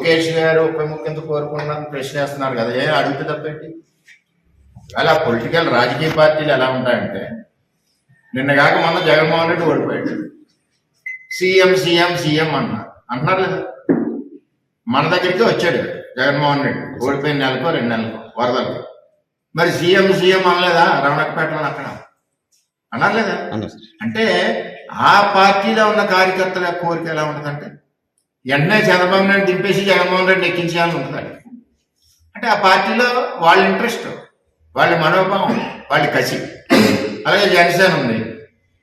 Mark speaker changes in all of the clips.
Speaker 1: లోకేష్ గారు ఉప ముఖ్యమంత్రి కోరుకున్నాను ప్రశ్న వేస్తున్నారు కదా, ఏ అడిగితే తప్పేంటి? అలా పొలిటికల్ రాజకీయ పార్టీలు ఎలా ఉంటాయంటే, నిన్న కాక మొన్న జగన్మోహన్ రెడ్డి ఓడిపోయాడు, సీఎం సీఎం సీఎం అంటున్నారు లేదా? మన దగ్గరికి వచ్చాడు జగన్మోహన్ రెడ్డి ఓడిపోయిన నెలకో 2 నెలలకో వరదలు, మరి సీఎం సీఎం అనలేదా? రమణకపేటలో అక్కడ అన్నారు లేదా? అంటే ఆ పార్టీలో ఉన్న కార్యకర్తల కోరిక ఎలా ఉంటుందంటే, వెంటనే చంద్రబాబు నాయుడు దింపేసి జగన్మోహన్ రెడ్డి ఎక్కించేయాలని ఉంటుంది. అంటే ఆ పార్టీలో వాళ్ళ ఇంట్రెస్ట్, వాళ్ళ మనోభావం, వాళ్ళ కసి. అలాగే జనసేన ఉంది,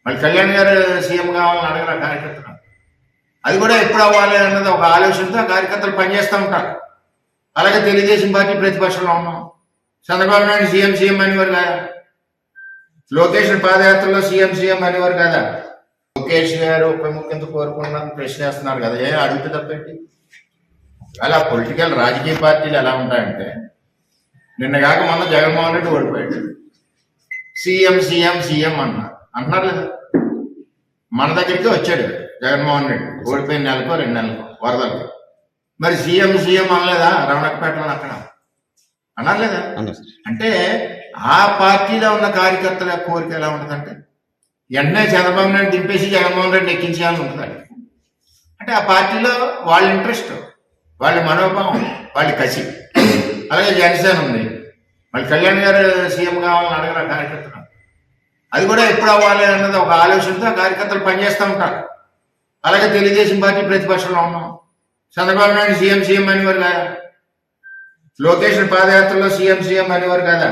Speaker 1: మళ్ళీ కళ్యాణ్ గారు సీఎం కావాలని అడగరు ఆ కార్యకర్తలు. అది కూడా ఎప్పుడు అవ్వాలి అన్నది ఒక ఆలోచనతో ఆ కార్యకర్తలు పనిచేస్తూ ఉంటారు. అలాగే తెలుగుదేశం పార్టీ ప్రతిపక్షంలో ఉన్నాం, చంద్రబాబు నాయుడు సీఎం సీఎం అనేవారు కదా, లోకేష్ పాదయాత్రలో సీఎం సీఎం అనేవారు కదా. లోకేష్ గారు ఉప ముఖ్యమంత్రి కోరుకున్నాను ప్రశ్న వేస్తున్నారు కదా, ఏ అడిగితే తప్పేంటి? అలా పొలిటికల్ రాజకీయ పార్టీలు ఎలా ఉంటాయంటే, నిన్న కాక మొన్న జగన్మోహన్ రెడ్డి ఓడిపోయాడు, సీఎం సీఎం సీఎం అంటున్నారు లేదా? మన దగ్గరికి వచ్చాడు జగన్మోహన్ రెడ్డి ఓడిపోయిన నెలకో 2 నెలలకో వరదలు, మరి సీఎం సీఎం అనలేదా? రమణకపేటలో అక్కడ అన్నారు లేదా? అంటే ఆ పార్టీలో ఉన్న కార్యకర్తల కోరిక ఎలా ఉంటుందంటే, వెంటనే చంద్రబాబు నాయుడు దింపేసి జగన్మోహన్ రెడ్డి ఎక్కించేయాలని ఉంటుంది. అంటే ఆ పార్టీలో వాళ్ళ ఇంట్రెస్ట్, వాళ్ళ మనోభావం, వాళ్ళ కసి. అలాగే జనసేన ఉంది, మళ్ళీ కళ్యాణ్ గారు సీఎం కావాలని అడగరు ఆ కార్యకర్తలు. అది కూడా ఎప్పుడు అవ్వాలి అన్నది ఒక ఆలోచనతో ఆ కార్యకర్తలు పనిచేస్తూ ఉంటారు. అలాగే తెలుగుదేశం పార్టీ ప్రతిపక్షంలో ఉన్నాం, చంద్రబాబు నాయుడు సీఎం సీఎం అనేవారు కదా, లోకేష్ పాదయాత్రలో సీఎం సీఎం అనేవారు కదా.